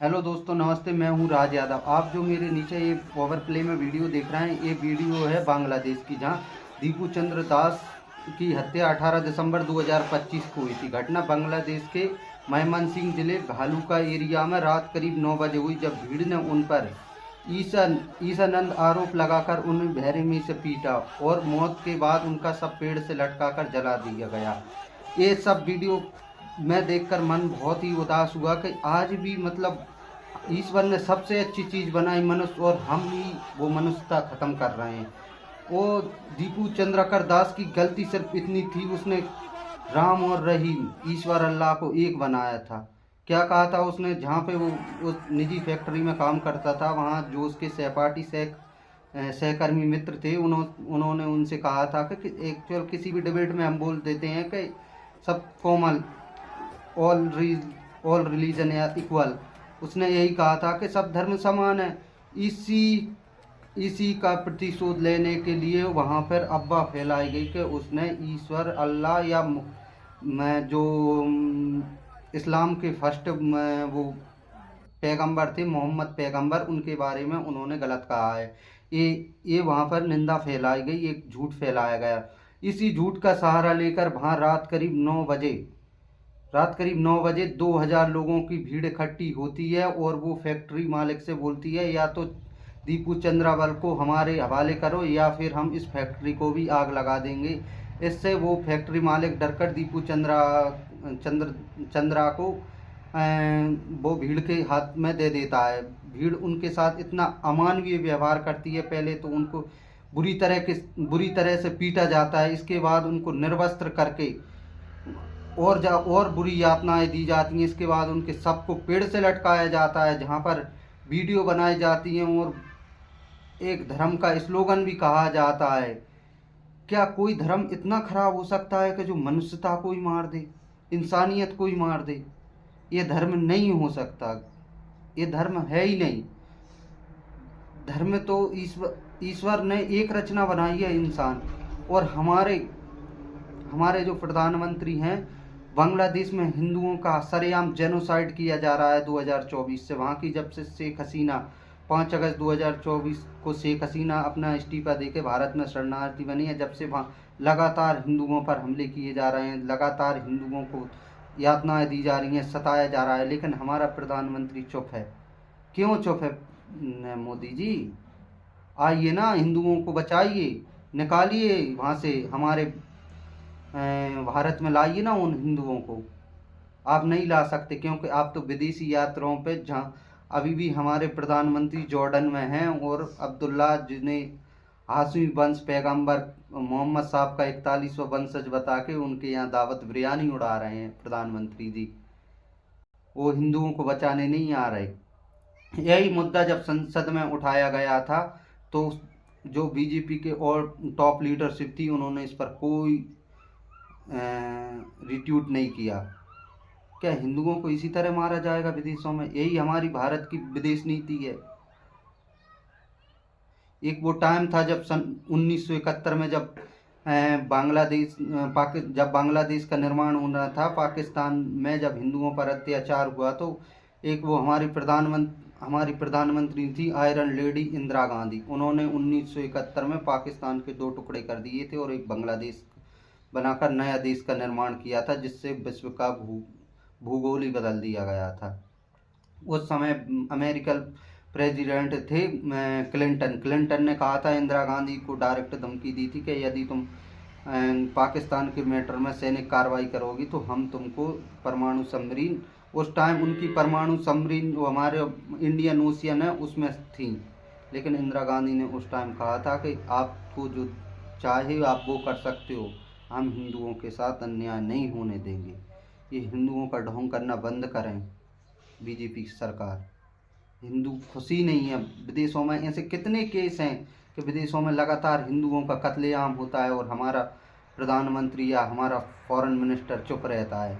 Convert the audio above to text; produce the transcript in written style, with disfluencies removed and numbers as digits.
Hello दोस्तों, नमस्ते। मैं हूं राज यादव। आप जो मेरे नीचे ये ओवर प्ले में वीडियो देख रहे हैं, ये वीडियो है बांग्लादेश की, जहां दीपू चंद्र दास की हत्या 18 दिसंबर 2025 को हुई थी। घटना बांग्लादेश के मयमनसिंह जिले घालूका एरिया में रात करीब 9 बजे हुई, जब भीड़ ने उन पर ईसानंद आरोप लगाकर उन्हें बेरहमी से पीटा और मौत के बाद उनका सब पेड़ से लटकाकर जला दिया गया। ये सब वीडियो मैं देखकर मन बहुत ही उदास हुआ कि आज भी ईश्वर ने सबसे अच्छी चीज़ बनाई मनुष्य, और हम ही वो मनुष्यता ख़त्म कर रहे हैं। वो दीपू चंद्रकर दास की गलती सिर्फ इतनी थी, उसने राम और रहीम ईश्वर अल्लाह को एक बनाया था। क्या कहा था उसने? जहाँ पे वो उस निजी फैक्ट्री में काम करता था, वहाँ जो उसके सहकर्मी मित्र थे, उन्होंने उनसे कहा था कि एक्चुअल किसी भी डिबेट में हम बोल देते हैं कि सब कॉमन, ऑल रिलीजन या इक्वल। उसने यही कहा था कि सब धर्म समान है। इसी का प्रतिशोध लेने के लिए वहाँ पर अफवाह फैलाई गई कि उसने ईश्वर अल्लाह या जो इस्लाम के फर्स्ट वो पैगंबर थे, मोहम्मद पैगंबर, उनके बारे में उन्होंने गलत कहा है। ये वहाँ पर निंदा फैलाई गई, एक झूठ फैलाया गया। इसी झूठ का सहारा लेकर वहाँ रात करीब 9 बजे 2000 लोगों की भीड़ इकट्ठी होती है, और वो फैक्ट्री मालिक से बोलती है, या तो दीपू चंद्रावल को हमारे हवाले करो या फिर हम इस फैक्ट्री को भी आग लगा देंगे। इससे वो फैक्ट्री मालिक डरकर दीपू चंद्रा को वो भीड़ के हाथ में दे देता है। भीड़ उनके साथ इतना अमानवीय व्यवहार करती है। पहले तो उनको बुरी तरह से पीटा जाता है, इसके बाद उनको निर्वस्त्र करके और बुरी यातनाएं दी जाती हैं। इसके बाद उनके शव को पेड़ से लटकाया जाता है, जहाँ पर वीडियो बनाई जाती हैं और एक धर्म का स्लोगन भी कहा जाता है। क्या कोई धर्म इतना खराब हो सकता है कि जो मनुष्यता को ही मार दे, इंसानियत को ही मार दे? ये धर्म नहीं हो सकता, ये धर्म है ही नहीं। धर्म तो ईश्वर ने एक रचना बनाई है, इंसान। और हमारे जो प्रधानमंत्री हैं, बांग्लादेश में हिंदुओं का सरेआम जेनोसाइड किया जा रहा है 2024 से। वहाँ की जब से शेख हसीना 5 अगस्त 2024 को शेख हसीना अपना इस्तीफा देके भारत में शरणार्थी बनी है, जब से वहाँ लगातार हिंदुओं पर हमले किए जा रहे हैं, लगातार हिंदुओं को यातनाएं दी जा रही हैं, सताया जा रहा है। लेकिन हमारा प्रधानमंत्री चुप है। क्यों चुप है मोदी जी? आइए ना, हिंदुओं को बचाइए, निकालिए वहाँ से, हमारे भारत में लाइए ना उन हिंदुओं को। आप नहीं ला सकते, क्योंकि आप तो विदेशी यात्राओं पे, जहाँ अभी भी हमारे प्रधानमंत्री जॉर्डन में हैं, और अब्दुल्ला जिन्हें हाशमी वंश पैगंबर मोहम्मद साहब का 41वां वंशज बता के उनके यहाँ दावत बिरयानी उड़ा रहे हैं प्रधानमंत्री जी। वो हिंदुओं को बचाने नहीं आ रहे। यही मुद्दा जब संसद में उठाया गया था, तो जो बीजेपी के और टॉप लीडरशिप थी, उन्होंने इस पर कोई रिट्यूट नहीं किया। क्या हिंदुओं को इसी तरह मारा जाएगा विदेशों में? यही हमारी भारत की विदेश नीति है। एक वो टाइम था जब सन 1971 में, जब बांग्लादेश का निर्माण हो रहा था, पाकिस्तान में जब हिंदुओं पर अत्याचार हुआ, तो एक वो हमारी प्रधानमंत्री थी आयरन लेडी इंदिरा गांधी। उन्होंने 1971 में पाकिस्तान के 2 टुकड़े कर दिए थे और एक बांग्लादेश बनाकर नया देश का निर्माण किया था, जिससे विश्व का भूगोल ही बदल दिया गया था। उस समय अमेरिकन प्रेसिडेंट थे क्लिंटन ने कहा था, इंदिरा गांधी को डायरेक्ट धमकी दी थी कि यदि तुम पाकिस्तान के मैटर में सैनिक कार्रवाई करोगी तो हम तुमको परमाणु सबमरीन, उस टाइम उनकी परमाणु सबमरीन जो हमारे इंडियन ओशियन है उसमें थी। लेकिन इंदिरा गांधी ने उस टाइम कहा था कि आपको जो चाहे आप वो कर सकते हो, हम हिंदुओं के साथ अन्याय नहीं होने देंगे। ये हिंदुओं का ढोंग करना बंद करें बीजेपी सरकार। हिंदू खुशी नहीं है। विदेशों में ऐसे कितने केस हैं कि विदेशों में लगातार हिंदुओं का कत्लेआम होता है, और हमारा प्रधानमंत्री या हमारा फॉरेन मिनिस्टर चुप रहता है।